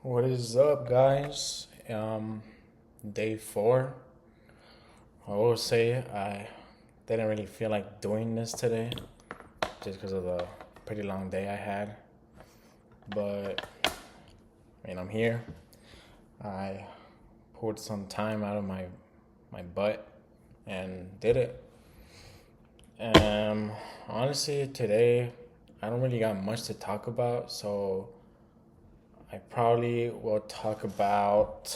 What is up, guys? Day 4. I will say I didn't really feel like doing this today just because of the pretty long day I had. But, I'm here. I pulled some time out of my butt and did it. Honestly, today I don't really got much to talk about, so I probably will talk about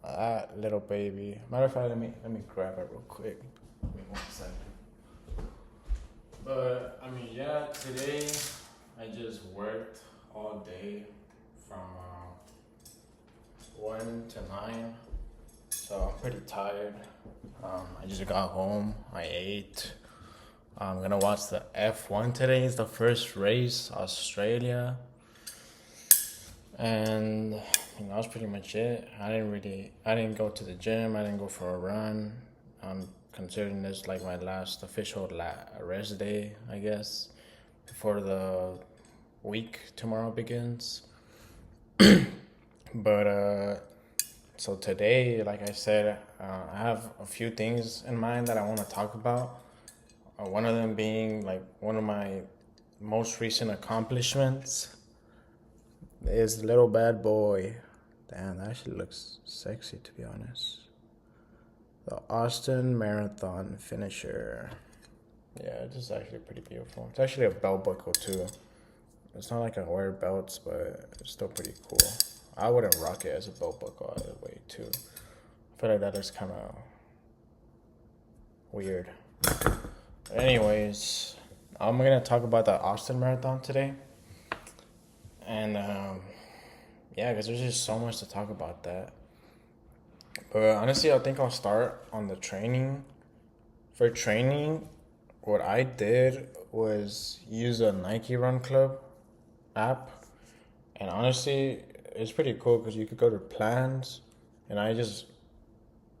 that little baby. Matter of fact, let me grab it real quick. Give me 1 second. But yeah, today I just worked all day from 1 to 9, so I'm pretty tired. I just got home. I ate. I'm gonna watch the F1 today. It's the first race, Australia. And that was pretty much it. I didn't go to the gym. I didn't go for a run. I'm considering this like my last official rest day, I guess, before the week tomorrow begins. But so today, like I said, I have a few things in mind that I want to talk about. One of them being like one of my most recent accomplishments is Little Bad Boy. Damn, that actually looks sexy, to be honest. The Austin Marathon finisher. Yeah, it's actually pretty beautiful. It's actually a belt buckle too. It's not like I wear belts, but it's still pretty cool. I wouldn't rock it as a belt buckle either way too. I feel like that is kind of weird. Anyways, I'm gonna talk about the Austin Marathon today. And yeah, because there's just so much to talk about that. But honestly, I think I'll start on the training. For training, what I did was use a Nike Run Club app. And honestly, it's pretty cool because you could go to plans. And I just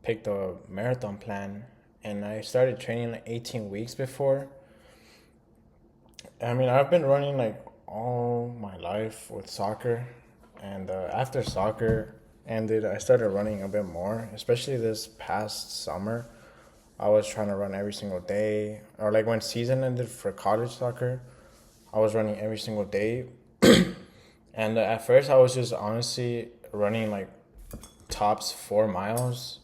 picked a marathon plan. And I started training like 18 weeks before. I've been running like all my life with soccer, and after soccer ended, I started running a bit more, especially this past summer. I was trying to run every single day, or like when season ended for college soccer, I was running every single day. And at first I was just honestly running like tops 4 miles,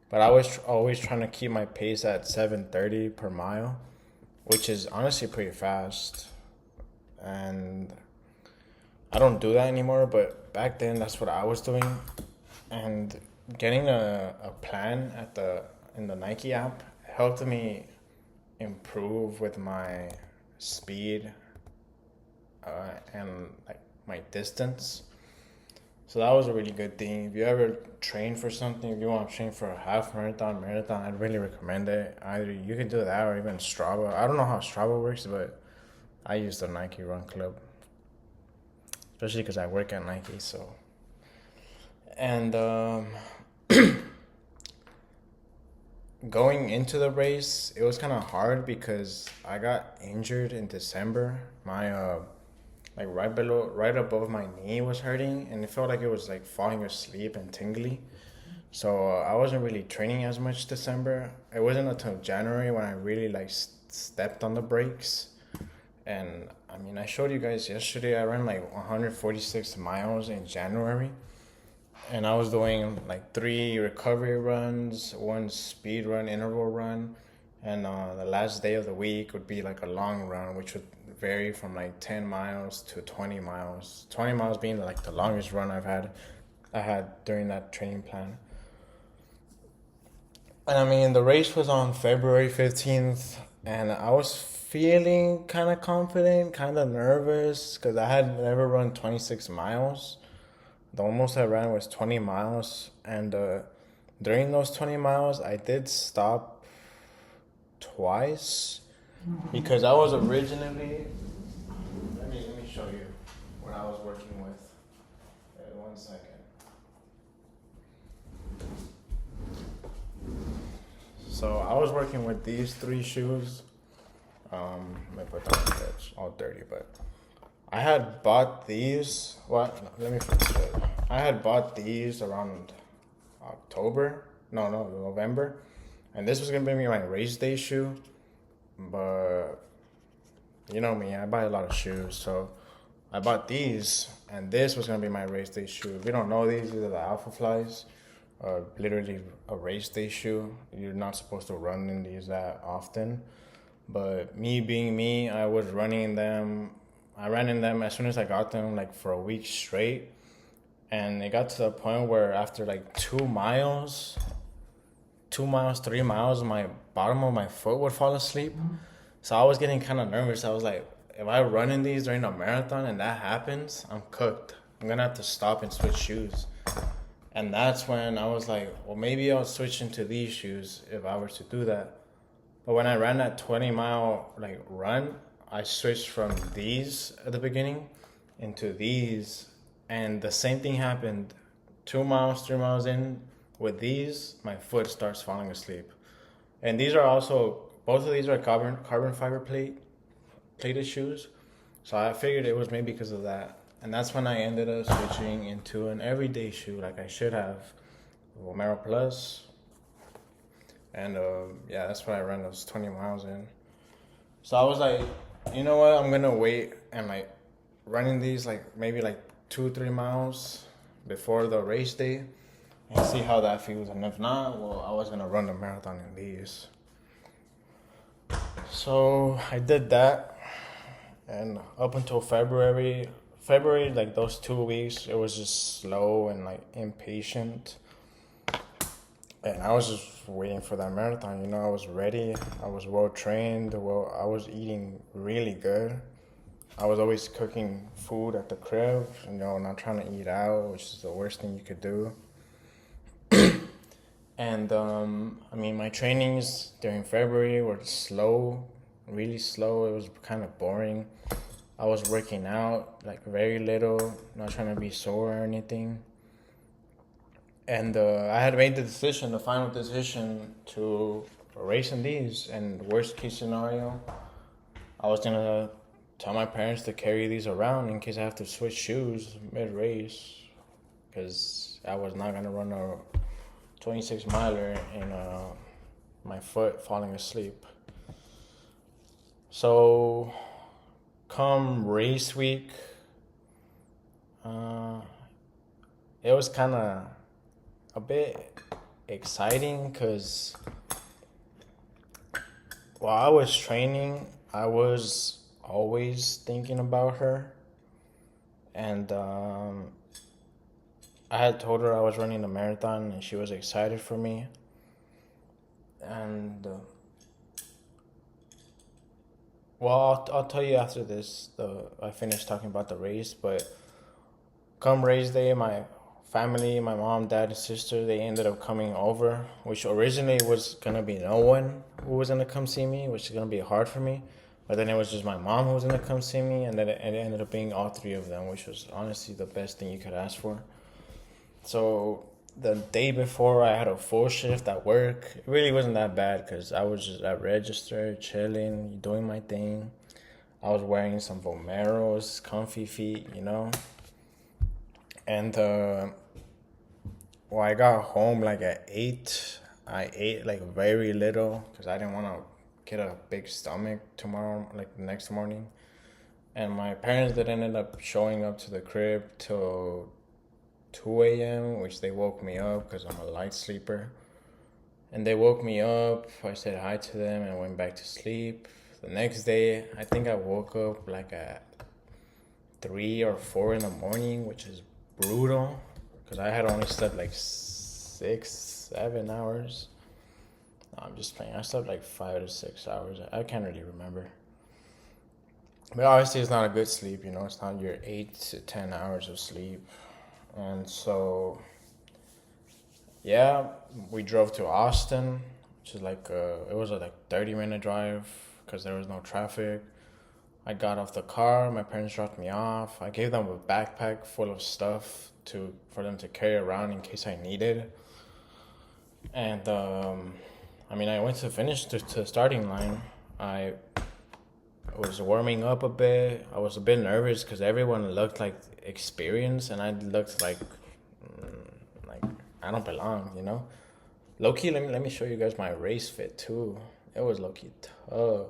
but I was always trying to keep my pace at 7:30 per mile, which is honestly pretty fast. And I don't do that anymore, but back then that's what I was doing. And getting a plan in the Nike app helped me improve with my speed and like my distance. So that was a really good thing. If you ever train for something, if you want to train for a half marathon, I'd really recommend it. Either you can do that or even Strava. I don't know how Strava works, but I use the Nike Run Club, especially because I work at Nike. So, and going into the race, it was kind of hard because I got injured in December. My like right above my knee was hurting, and it felt like it was like falling asleep and tingly. So I wasn't really training as much December. It wasn't until January when I really like stepped on the brakes. And I showed you guys yesterday, I ran like 146 miles in January. And I was doing like 3 recovery runs, 1 speed run, interval run. And the last day of the week would be like a long run, which would vary from like 10 miles to 20 miles. 20 miles being like the longest run I had during that training plan. And the race was on February 15th, and I was feeling kind of confident, kind of nervous, because I had never run 26 miles. The most I ran was 20 miles, and during those 20 miles, I did stop twice, because I was originally... Let me show you what I was working with. 1 second. So I was working with these 3 shoes. Let me put them on. It's all dirty, but I had bought these. What? Let me fix it. I had bought these around October. No, November. And this was gonna be my race day shoe. But you know me, I buy a lot of shoes. So I bought these, and this was gonna be my race day shoe. If you don't know these are the Alpha Flies. Literally a race day shoe. You're not supposed to run in these that often. But me being me, I was running in them. I ran in them as soon as I got them, like for a week straight. And it got to the point where after like 2 miles, 2 miles, 3 miles, my bottom of my foot would fall asleep. So I was getting kind of nervous. I was like, if I run in these during a marathon and that happens, I'm cooked. I'm gonna have to stop and switch shoes. And that's when I was like, well, maybe I'll switch into these shoes if I were to do that. But when I ran that 20-mile like run, I switched from these at the beginning into these, and the same thing happened. 2 miles, 3 miles in with these, my foot starts falling asleep. And these are also both of these are carbon fiber plated shoes, so I figured it was maybe because of that. And that's when I ended up switching into an everyday shoe, like I should have, Vomero Plus. And yeah, that's when I ran those 20 miles in. So I was like, you know what? I'm gonna wait and like running these like maybe like 2-3 miles before the race day and see how that feels. And if not, well, I was gonna run the marathon in these. So I did that, and up until February, like those 2 weeks, it was just slow and like impatient. And I was just waiting for that marathon. You know, I was ready. I was well trained. Well, I was eating really good. I was always cooking food at the crib, you know, not trying to eat out, which is the worst thing you could do. And I mean, my trainings during February were slow, really slow. It was kind of boring. I was working out like very little, not trying to be sore or anything. And I had made the final decision to race in these. And worst case scenario, I was gonna tell my parents to carry these around in case I have to switch shoes mid race, because I was not gonna run a 26 miler in my foot falling asleep. So, come race week, it was kind of a bit exciting because while I was training, I was always thinking about her. And I had told her I was running a marathon and she was excited for me. And well, I'll tell you after this. I finished talking about the race, but come race day, my family, my mom, dad, and sister, they ended up coming over, which originally was gonna be no one who was gonna come see me, which is gonna be hard for me. But then it was just my mom who was gonna come see me, and then it ended up being all three of them, which was honestly the best thing you could ask for. So the day before, I had a full shift at work. It really wasn't that bad because I was just at register, chilling, doing my thing. I was wearing some Vomeros, comfy feet, you know. And I got home like at 8. I ate like very little because I didn't want to get a big stomach tomorrow, like the next morning. And my parents didn't end up showing up to the crib till 2 a.m., which they woke me up because I'm a light sleeper. And they woke me up. I said hi to them and went back to sleep. The next day, I think I woke up like at 3 or 4 in the morning, which is brutal because I had only slept like 6-7 hours. No, I'm just playing. I slept like 5 to 6 hours. I can't really remember. But obviously, it's not a good sleep, you know. It's not your 8 to 10 hours of sleep. And so, yeah, we drove to Austin, which is like, it was a like 30-minute drive because there was no traffic. I got off the car, my parents dropped me off. I gave them a backpack full of stuff for them to carry around in case I needed. And, I mean, I went to finish to the starting line. I was warming up a bit. I was a bit nervous because everyone looked like experienced, and I looked like I don't belong, you know. Low key, let me show you guys my race fit too. It was low key tough.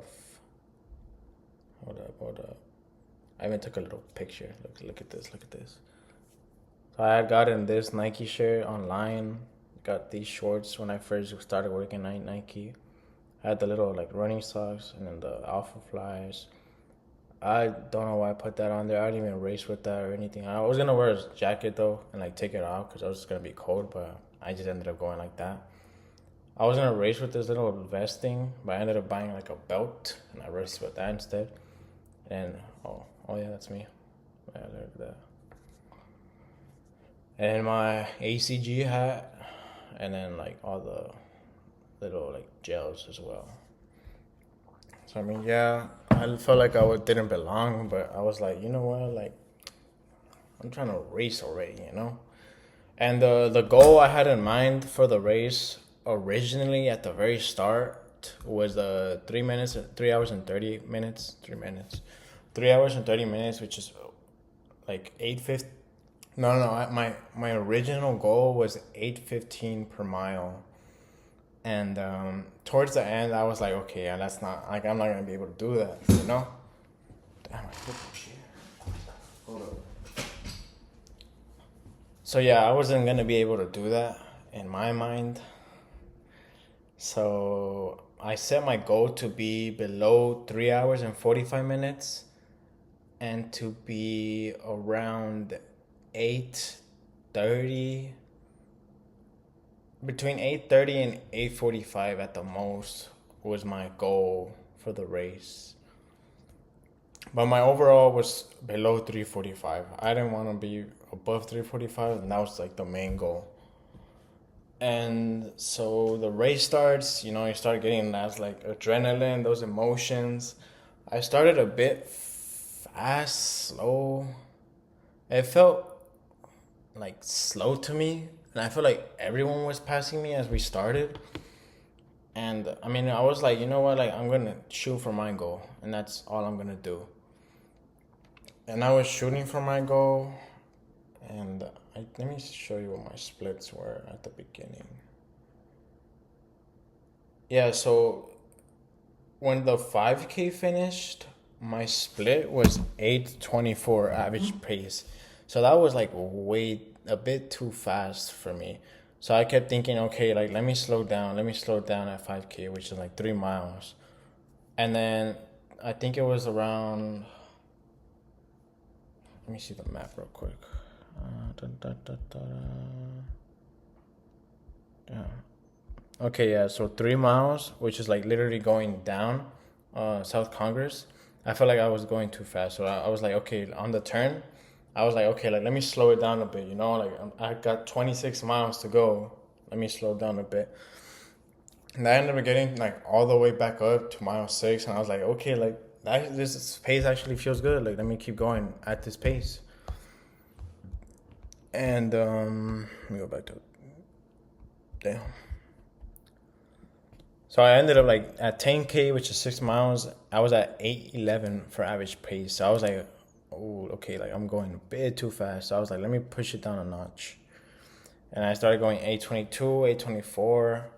Hold up. I even took a little picture. Look at this. Look at this. So I had gotten this Nike shirt online. Got these shorts when I first started working at Nike. I had the little like running socks and then the Alpha Flies. I don't know why I put that on there. I didn't even race with that or anything. I was gonna wear a jacket though and like take it off because I was gonna be cold, but I just ended up going like that. I was gonna race with this little vest thing, but I ended up buying like a belt and I raced with that instead. And oh yeah, that's me. Yeah, look at that. And my ACG hat, and then like all the little like gels as well. So I mean, yeah, I felt like didn't belong, but I was like, you know what, like I'm trying to race already, you know. And the goal I had in mind for the race originally at the very start was 3 hours and 30 minutes, 3 hours and 30 minutes, which is like 8:50. No. My original goal was 8:15 per mile, and towards the end, I was like, okay, yeah, that's not like I'm not gonna be able to do that, you know. Damn, I put some shit. Hold up. So yeah, I wasn't gonna be able to do that in my mind. So I set my goal to be below 3 hours and 45 minutes, and to be around 8:30, between 8:30 and 8:45 at the most was my goal for the race. But my overall was below 3:45. I didn't want to be above 3:45, and that was like the main goal. And so the race starts, you know, you start getting that like adrenaline, those emotions. I started a bit fast, slow. It felt like slow to me, and I feel like everyone was passing me as we started. And I mean, I was like, you know what, like I'm gonna shoot for my goal, and that's all I'm gonna do. And I was shooting for my goal, and let me show you what my splits were at the beginning. Yeah, so when the 5K finished, my split was 8:24 average pace. So that was like a bit too fast for me. So I kept thinking, okay, like let me slow down at 5K, which is like 3 miles. And then I think it was around, let me see the map real quick. Yeah. Okay, yeah, so 3 miles, which is like literally going down South Congress. I felt like I was going too fast. So I was like, okay, on the turn, I was like, okay, like let me slow it down a bit, you know? Like I got 26 miles to go. Let me slow down a bit. And I ended up getting like all the way back up to mile 6, and I was like, okay, like this pace actually feels good. Like let me keep going at this pace. And let me go back to damn. So I ended up like at 10K, which is 6 miles. I was at 8:11 for average pace. So I was like, oh, okay, like I'm going a bit too fast. So I was like, let me push it down a notch. And I started going 8:22, 8:24.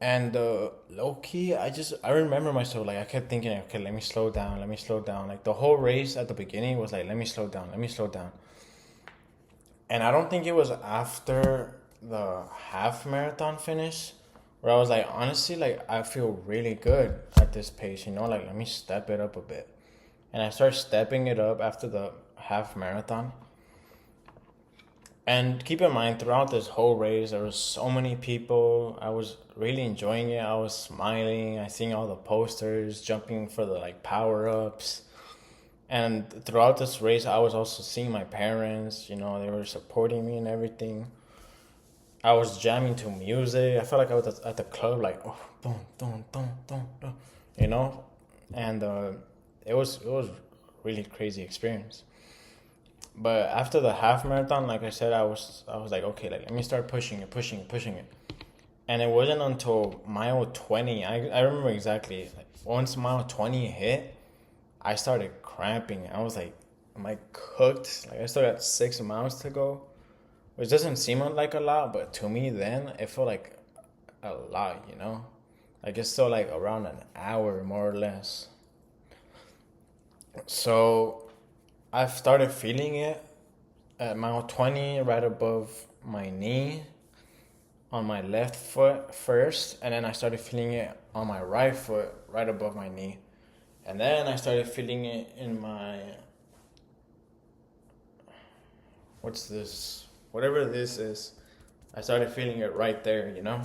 And low key, I remember myself, like I kept thinking, okay, let me slow down. Like the whole race at the beginning was like, let me slow down. And I don't think it was after the half marathon finish where I was like, honestly, like I feel really good at this pace, you know, like let me step it up a bit. And I started stepping it up after the half marathon. And keep in mind, throughout this whole race, there was so many people. I was really enjoying it. I was smiling. I seen all the posters, jumping for the like power ups. And throughout this race, I was also seeing my parents. You know, they were supporting me and everything. I was jamming to music. I felt like I was at the club, like oh, boom, boom, boom, boom, boom, you know. And it was really crazy experience. But after the half marathon, like I said, I was like, okay, like let me start pushing it. And it wasn't until mile 20, I remember exactly, like once mile 20 hit, I started cramping. I was like, am I cooked? Like I still got 6 miles to go, which doesn't seem like a lot, but to me then it felt like a lot, you know? Like it's still like around an hour more or less. So I've started feeling it at mile 20 right above my knee on my left foot first, and then I started feeling it on my right foot right above my knee. And then I started feeling it in my, what's this? Whatever this is. I started feeling it right there, you know?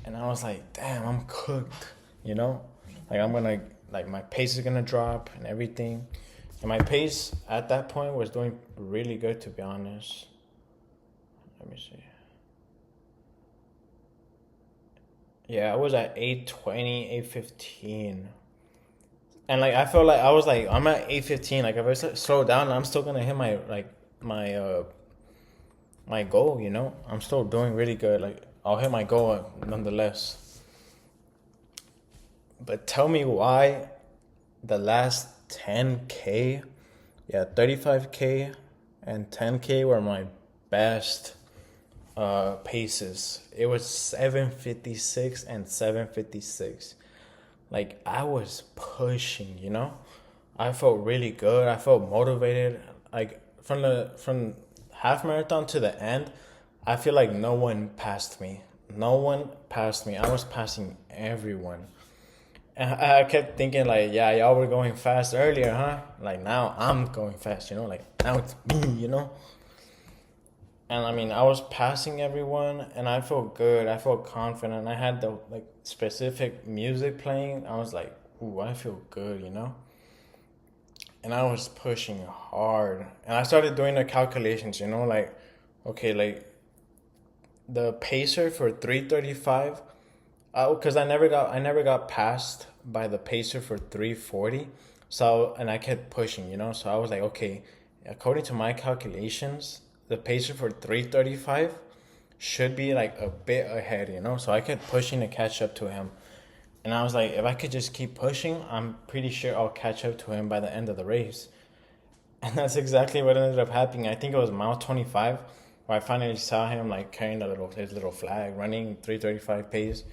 And I was like, damn, I'm cooked, you know? Like I'm gonna, like my pace is gonna drop and everything. And my pace at that point was doing really good, to be honest. Let me see. Yeah, I was at 8:20, 8:15. And like I felt like I was like I'm at 8:15. Like if I slow down, I'm still gonna hit my my goal. You know, I'm still doing really good. Like I'll hit my goal nonetheless. But tell me why the last 10K, yeah, 35K and 10K were my best paces. It was 7:56 and 7:56. Like I was pushing, you know. I felt really good. I felt motivated. Like from half marathon to the end, I feel like no one passed me. No one passed me. I was passing everyone. And I kept thinking like, yeah, y'all were going fast earlier, huh? Like now I'm going fast, you know. Like now it's me, you know. And I mean, I was passing everyone, and I felt good. I felt confident. I had the like specific music playing. I was like, "Ooh, I feel good," you know. And I was pushing hard, and I started doing the calculations. You know, like, okay, like the pacer for 3:35. Because I never got passed by the pacer for 3:40. So and I kept pushing, you know. So I was like, okay, according to my calculations, the pacer for 3:35 should be like a bit ahead, you know. So I kept pushing to catch up to him, and I was like, if I could just keep pushing, I'm pretty sure I'll catch up to him by the end of the race. And that's exactly what ended up happening. I think it was mile 25 where I finally saw him like carrying his little flag, running 3:35 pace.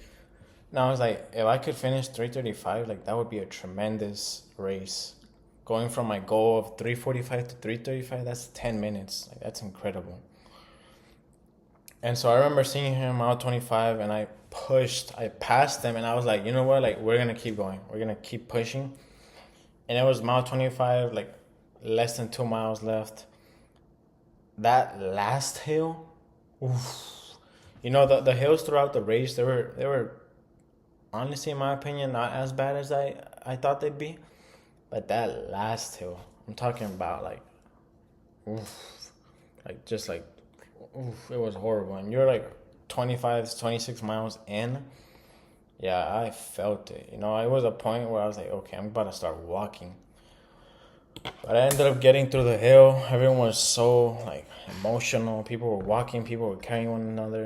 And I was like, if I could finish 3:35, like that would be a tremendous race. Going from my goal of 3:45 to 3:35, that's 10 minutes. Like that's incredible. And so I remember seeing him out 25, and I passed him, and I was like, you know what? Like we're gonna keep going. We're gonna keep pushing. And it was mile 25, like less than 2 miles left. That last hill, oof. You know the hills throughout the race, they were honestly, in my opinion, not as bad as I thought they'd be. But that last hill, I'm talking about like, oof, like just like, oof, it was horrible. And you're like 25, 26 miles in. Yeah, I felt it. You know, it was a point where I was like, okay, I'm about to start walking. But I ended up getting through the hill. Everyone was so like emotional. People were walking. People were carrying one another.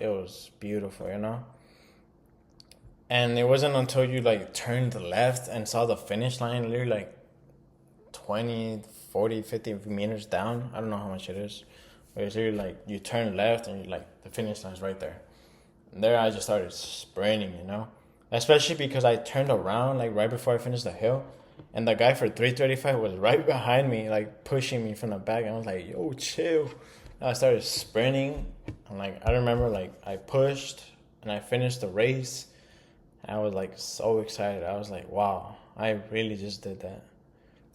It was beautiful, you know. And it wasn't until you like turned left and saw the finish line, literally like 20, 40, 50 meters down. I don't know how much it is. But it's literally like you turn left and you like the finish line's right there. And there I just started sprinting, you know. Especially because I turned around like right before I finished the hill. And the guy for 3:35 was right behind me, like pushing me from the back. And I was like, yo, chill. And I started sprinting. And like I remember like I pushed and I finished the race. I was like so excited. I was like, wow, I really just did that.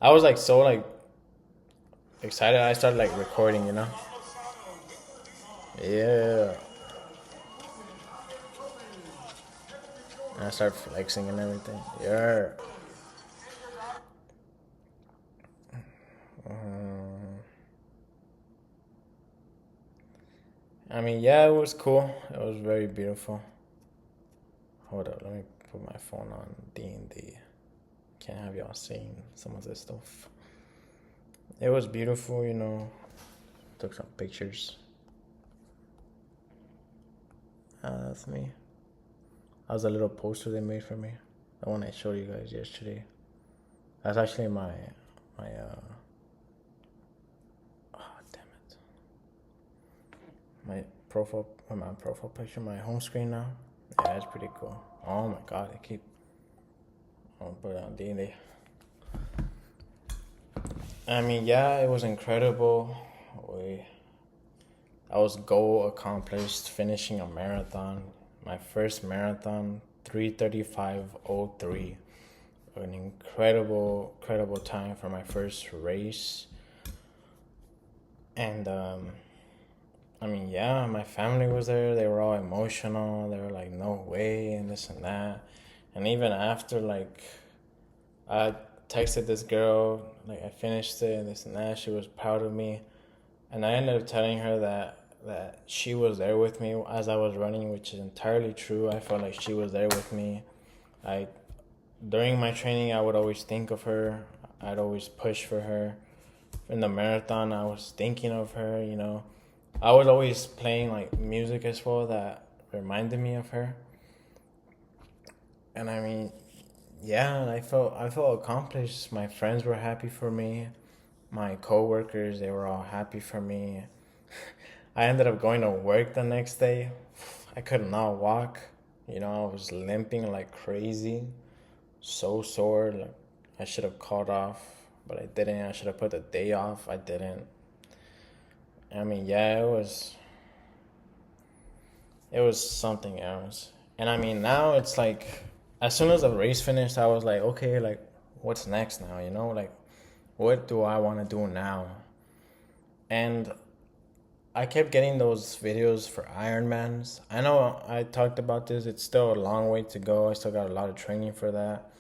I was like so like excited. I started like recording, you know? Yeah. And I started flexing and everything. Yeah. Um, I mean, yeah, it was cool. It was very beautiful. Hold up, let me put my phone on D&D. Can't have y'all seeing some of this stuff. It was beautiful, you know. Took some pictures. That's me. That was a little poster they made for me. The one I showed you guys yesterday. That's actually my oh damn it. My profile picture, my home screen now. Yeah, it's pretty cool. Oh my god, I keep I'll put it on D&D. I mean, yeah, it was incredible. We I was goal accomplished finishing a marathon. My first marathon, 3:35:03. An incredible time for my first race. And I mean, yeah, my family was there. They were all emotional. They were like, "No way," and this and that. And even after, like, I texted this girl, like, I finished it and this and that. She was proud of me, and I ended up telling her that she was there with me as I was running, which is entirely true. I felt like she was there with me. I During my training, I would always think of her. I'd always push for her. In the marathon, I was thinking of her, you know. I was always playing like music as well that reminded me of her. And I mean, yeah, I felt accomplished. My friends were happy for me. My coworkers, they were all happy for me. I ended up going to work the next day. I could not walk. You know, I was limping like crazy. So sore. Like I should have called off, but I didn't. I should have put the day off. I didn't. I mean, yeah, it was something else. And I mean, now it's like, as soon as the race finished, I was like, okay, like, what's next now? You know, like, what do I want to do now? And I kept getting those videos for Ironmans. I know I talked about this. It's still a long way to go. I still got a lot of training for that.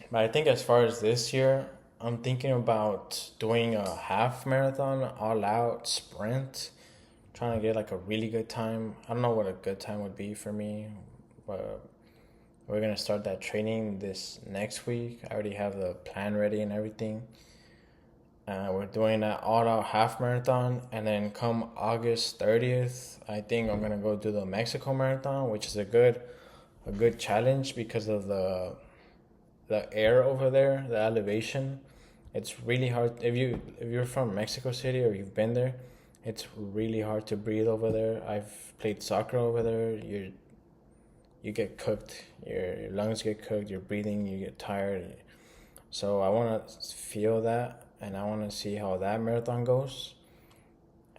But I think as far as this year, I'm thinking about doing a half marathon, all out sprint, trying to get like a really good time. I don't know what a good time would be for me, but we're gonna start that training this next week. I already have the plan ready and everything. We're doing that all out half marathon, and then come August 30th, I think I'm gonna go do the Mexico marathon, which is a good challenge because of the air over there, the elevation. It's really hard if you're from Mexico City or you've been there. It's really hard to breathe over there. I've played soccer over there. You get cooked. Your lungs get cooked. Your breathing, you get tired. So I want to feel that, and I want to see how that marathon goes.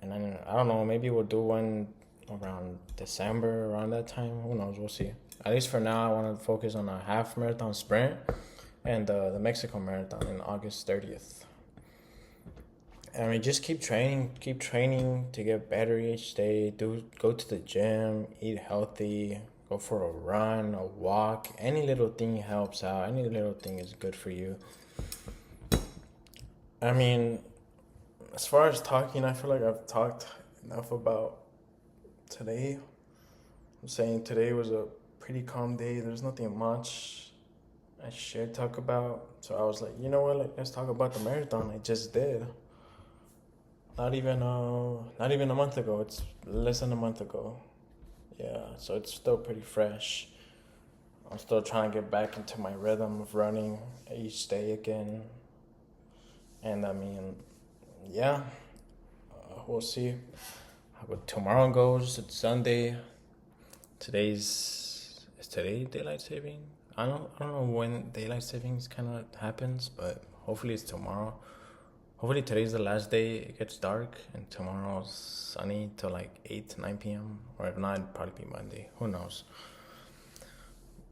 And then I don't know. Maybe we'll do one around December, around that time. Who knows? We'll see. At least for now, I want to focus on a half marathon sprint and the Mexico marathon in August 30th. I mean, just keep training to get better each day. Go to the gym, eat healthy, go for a run, a walk. Any little thing helps out. Any little thing is good for you. I mean, as far as talking, I feel like I've talked enough about today. I'm saying today was a pretty calm day. There's nothing much I should talk about. So I was like, you know what? Like, let's talk about the marathon I just did. Not even a month ago. It's less than a month ago. Yeah, so it's still pretty fresh. I'm still trying to get back into my rhythm of running each day again. And I mean, yeah, we'll see how tomorrow goes. It's Sunday. Is today daylight saving? I don't know when daylight savings kind of happens, but hopefully it's tomorrow. Hopefully today's the last day it gets dark, and tomorrow's sunny till like 8 to 9 p.m. Or if not, it'd probably be Monday. Who knows?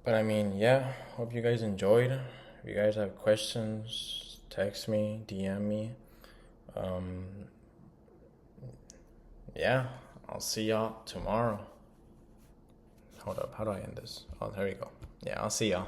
But I mean, yeah, hope you guys enjoyed. If you guys have questions, text me, DM me. Um, yeah, I'll see y'all tomorrow. Hold up, how do I end this? Oh, there we go. Yeah, I'll see y'all.